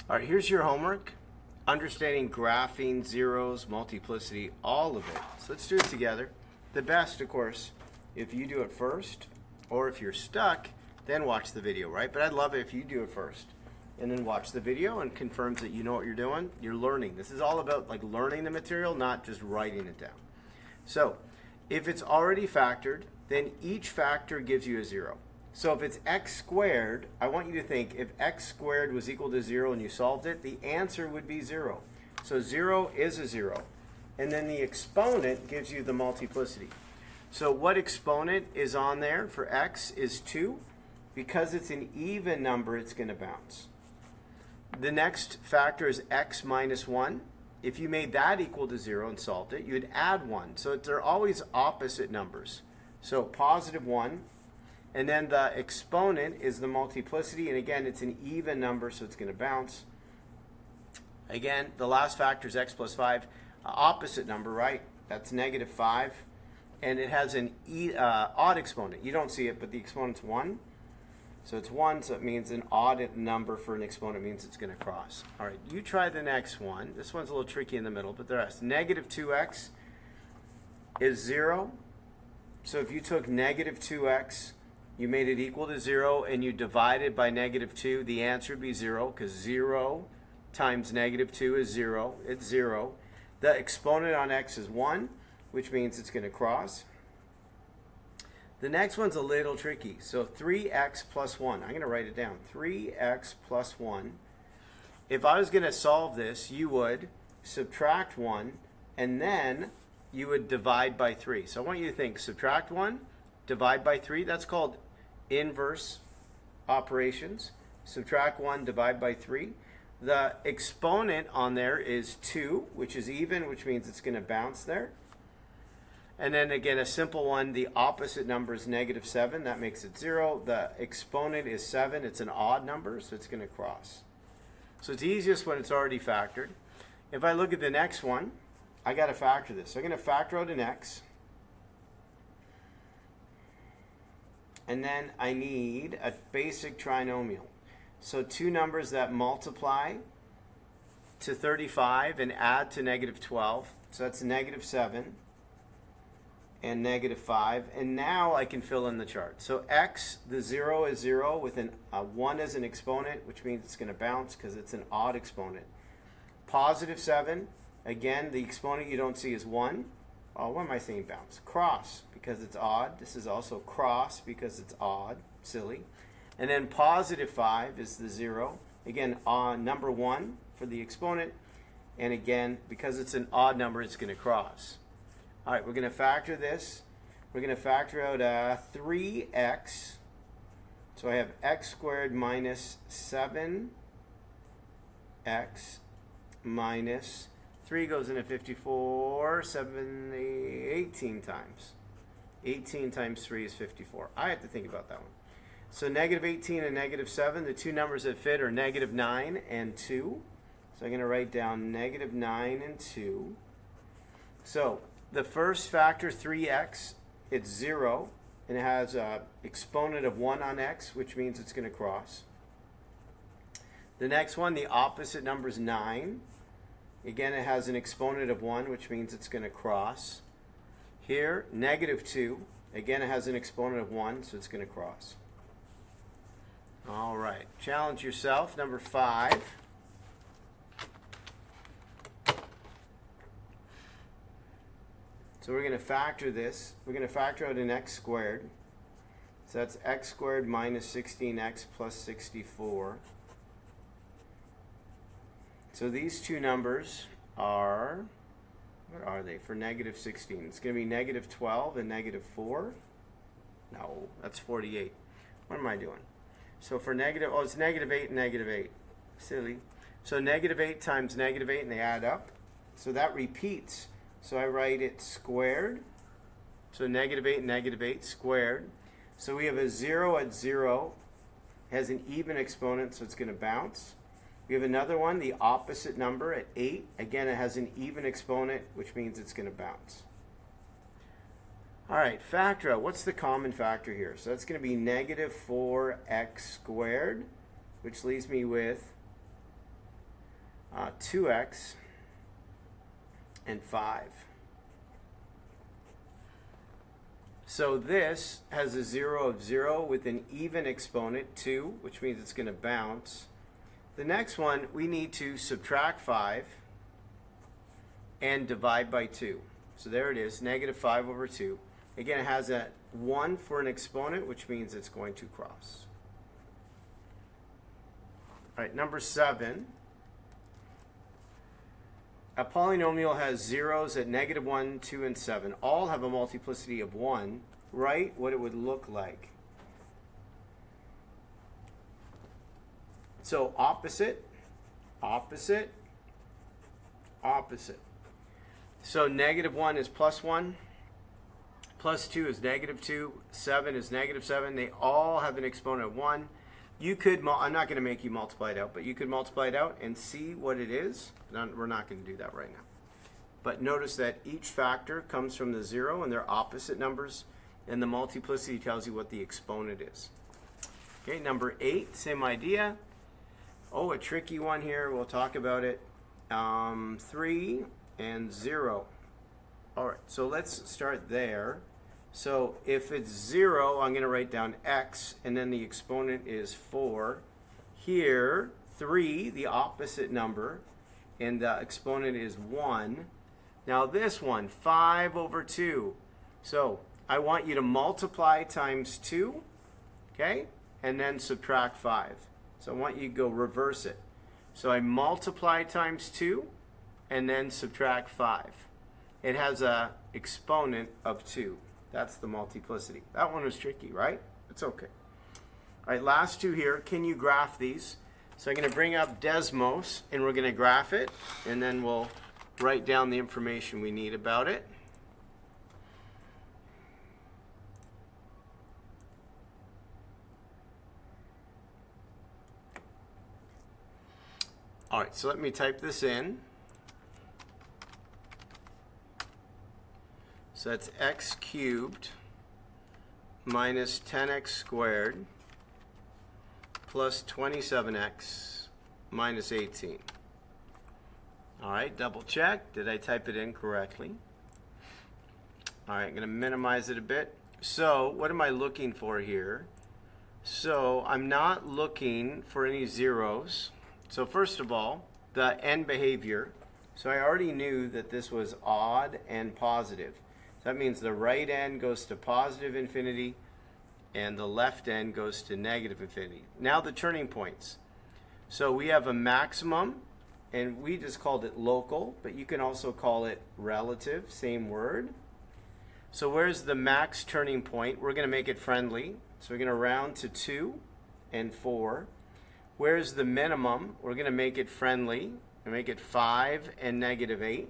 All right, here's your homework. Understanding graphing, zeros, multiplicity, all of it. So let's do it together. The best, of course, if you do it first, or if you're stuck, then watch the video, right? But I'd love it if you do it first and then watch the video and confirms that you know what you're doing. You're learning. This is all about like learning the material, not just writing it down. So if it's already factored, then each factor gives you a 0. So if it's x squared, I want you to think if x squared was equal to 0 and you solved it, the answer would be 0. So 0 is a 0. And then the exponent gives you the multiplicity. So what exponent is on there for x is 2. Because it's an even number, it's going to bounce. The next factor is x minus 1. If you made that equal to 0 and solved it, you'd add 1. So they're always opposite numbers. So positive 1. And then the exponent is the multiplicity. And again, it's an even number, so it's going to bounce. Again, the last factor is x plus 5. Opposite number, right? That's negative 5. And it has an odd exponent. You don't see it, but the exponent's 1. So it's 1, so it means an odd number for an exponent means it's going to cross. All right, you try the next one. This one's a little tricky in the middle, but the rest. Negative 2x is 0. So if you took negative 2x, you made it equal to 0, and you divided by negative 2, the answer would be 0, because 0 times negative 2 is 0. It's 0. The exponent on x is 1, which means it's going to cross. The next one's a little tricky. So 3x plus 1. I'm going to write it down. 3x plus 1. If I was going to solve this, you would subtract 1, and then you would divide by 3. So I want you to think, subtract 1, divide by 3. That's called inverse operations. Subtract 1, divide by 3. The exponent on there is 2, which is even, which means it's going to bounce there. And then again, a simple one, the opposite number is negative 7. That makes it 0. The exponent is 7. It's an odd number, so it's going to cross. So it's easiest when it's already factored. If I look at the next one, I got to factor this. So I'm going to factor out an x. And then I need a basic trinomial. So two numbers that multiply to 35 and add to negative 12. So that's negative 7. And negative 5, and now I can fill in the chart. So x, the 0 is 0 with a 1 as an exponent, which means it's going to bounce because it's an odd exponent. Positive 7, again, the exponent you don't see is 1. Oh, what am I saying bounce? Cross, because it's odd. This is also cross because it's odd. Silly. And then positive 5 is the 0. Again, number 1 for the exponent. And again, because it's an odd number, it's going to cross. All right, we're going to factor this. We're going to factor out 3x. So I have x squared minus 7x minus 3 goes into 54, 7, 18 times. 18 times 3 is 54. I have to think about that one. So negative 18 and negative 7, the two numbers that fit are negative 9 and 2. So I'm going to write down negative 9 and 2. So the first factor, 3x, it's 0, and it has an exponent of 1 on x, which means it's going to cross. The next one, the opposite number is 9. Again, it has an exponent of 1, which means it's going to cross. Here, negative 2. Again, it has an exponent of 1, so it's going to cross. All right, challenge yourself. Number 5. So we're going to factor this. We're going to factor out an x squared. So that's x squared minus 16x plus 64. So these two numbers are, what are they for negative 16? It's going to be negative 12 and negative 4. No, that's 48. What am I doing? So for negative, oh, it's negative 8 and negative 8. Silly. So negative 8 times negative 8, and they add up. So that repeats. So I write it squared. So negative 8 and negative 8 squared. So we have a 0 at 0. Has an even exponent, so it's going to bounce. We have another one, the opposite number at 8. Again, it has an even exponent, which means it's going to bounce. All right, factor out. What's the common factor here? So that's going to be negative 4x squared, which leaves me with 2x, and 5. So this has a 0 of 0 with an even exponent, 2, which means it's going to bounce. The next one, we need to subtract 5 and divide by 2. So there it is, negative 5 over 2. Again, it has a 1 for an exponent, which means it's going to cross. All right, number 7. A polynomial has zeros at negative 1, 2, and 7. All have a multiplicity of 1. Write what it would look like. So opposite, opposite, opposite. So negative 1 is plus 1. Plus 2 is negative 2. 7 is negative 7. They all have an exponent of 1. You could, I'm not going to make you multiply it out, but you could multiply it out and see what it is. We're not going to do that right now. But notice that each factor comes from the 0 and they're opposite numbers, and the multiplicity tells you what the exponent is. Okay, number 8, same idea. Oh, a tricky one here. We'll talk about it. 3 and 0. All right, so let's start there. So if it's 0, I'm going to write down x, and then the exponent is 4. Here, 3, the opposite number, and the exponent is 1. Now this one, 5 over 2. So I want you to multiply times 2, okay, and then subtract 5. So I want you to go reverse it. So I multiply times 2, and then subtract 5. It has a exponent of 2. That's the multiplicity. That one was tricky, right? It's okay. All right, last two here. Can you graph these? So I'm going to bring up Desmos, and we're going to graph it, and then we'll write down the information we need about it. All right, so let me type this in. So that's x cubed minus 10x squared plus 27x minus 18. All right, double check. Did I type it in correctly? All right, I'm going to minimize it a bit. So what am I looking for here? So I'm not looking for any zeros. So first of all, the end behavior. So I already knew that this was odd and positive. That means the right end goes to positive infinity and the left end goes to negative infinity. Now the turning points. So we have a maximum, and we just called it local, but you can also call it relative, same word. So where's the max turning point? We're going to make it friendly. So we're going to round to 2 and 4. Where's the minimum? We're going to make it friendly and make it 5 and negative 8.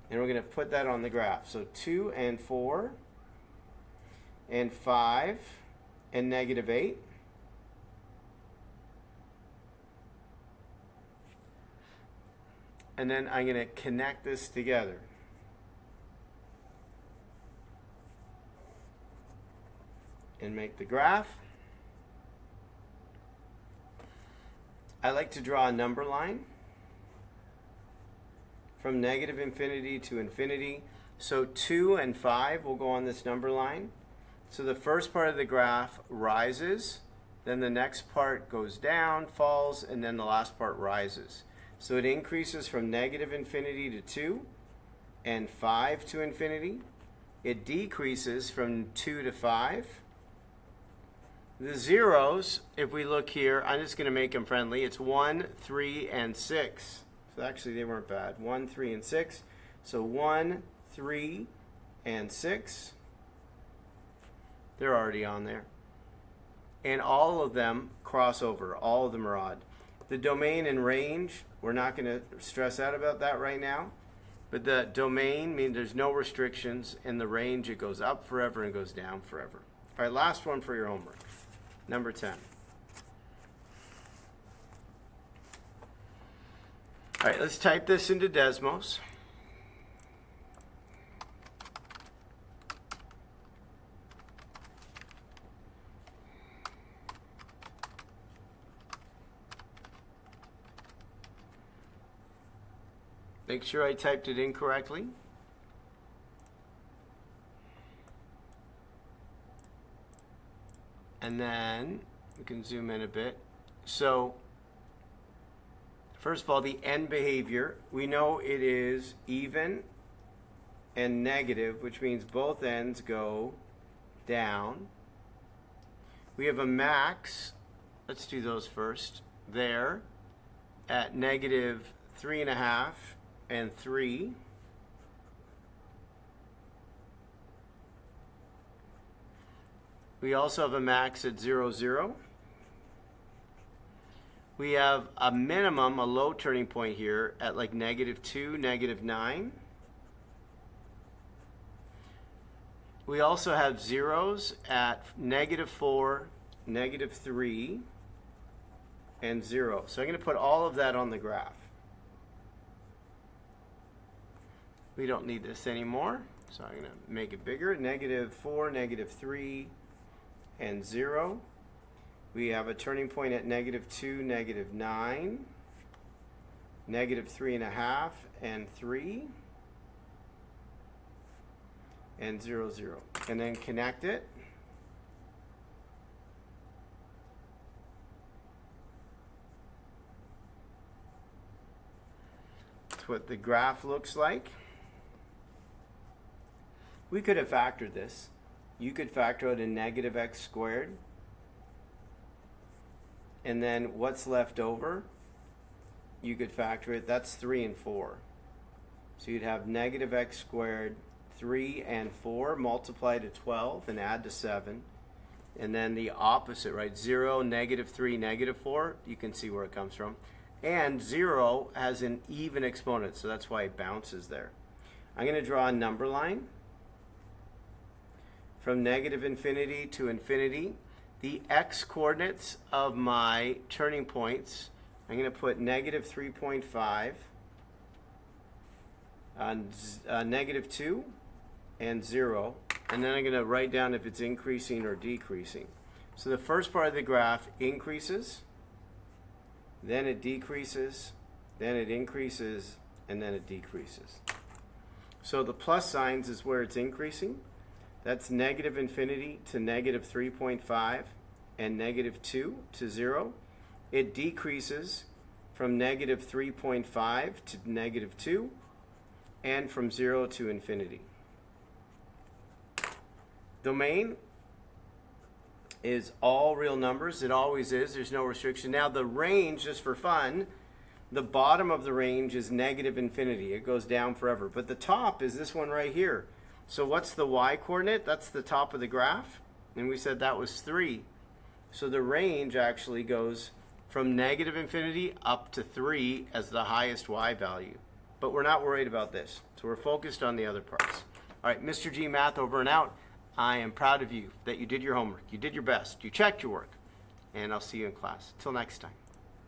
And we're going to put that on the graph. So 2 and 4 and 5 and negative 8. And then I'm going to connect this together. And make the graph. I like to draw a number line from negative infinity to infinity. So 2 and 5 will go on this number line. So the first part of the graph rises, then the next part goes down, falls, and then the last part rises. So it increases from negative infinity to 2 and 5 to infinity. It decreases from 2 to 5. The zeros, if we look here, I'm just going to make them friendly. It's 1, 3, and 6. So actually they weren't bad. 1, 3, and 6. So 1, 3, and 6. They're already on there. And all of them cross over. All of them are odd. The domain and range, we're not going to stress out about that right now. But the domain means there's no restrictions. And the range, it goes up forever and goes down forever. All right, last one for your homework. Number 10. All right, let's type this into Desmos. Make sure I typed it in correctly. And then we can zoom in a bit. So first of all, the end behavior, we know it is even and negative, which means both ends go down. We have a max, let's do those first, there at negative 3.5 and 3. We also have a max at 0, 0. We have a minimum, a low turning point here at like negative 2, negative 9. We also have zeros at negative 4, negative 3, and 0. So I'm going to put all of that on the graph. We don't need this anymore, so I'm going to make it bigger. Negative 4, negative 3, and 0. We have a turning point at negative 2, negative 9, negative 3.5, and 3, and 0, 0. And then connect it. That's what the graph looks like. We could have factored this. You could factor out a negative x squared. And then what's left over, you could factor it. That's 3 and 4. So you'd have negative x squared, 3 and 4, multiply to 12 and add to 7. And then the opposite, right? 0, negative 3, negative 4. You can see where it comes from. And 0 has an even exponent, so that's why it bounces there. I'm going to draw a number line from negative infinity to infinity. The x coordinates of my turning points, I'm going to put negative 3.5, negative 2, and 0. And then I'm going to write down if it's increasing or decreasing. So the first part of the graph increases, then it decreases, then it increases, and then it decreases. So the plus signs is where it's increasing. That's negative infinity to negative 3.5 and negative 2 to 0. It decreases from negative 3.5 to negative 2 and from 0 to infinity. Domain is all real numbers. It always is. There's no restriction. Now the range, just for fun, the bottom of the range is negative infinity. It goes down forever. But the top is this one right here. So what's the y-coordinate? That's the top of the graph. And we said that was 3. So the range actually goes from negative infinity up to 3 as the highest y value. But we're not worried about this. So we're focused on the other parts. All right, Mr. G Math over and out. I am proud of you that you did your homework. You did your best. You checked your work. And I'll see you in class. Till next time.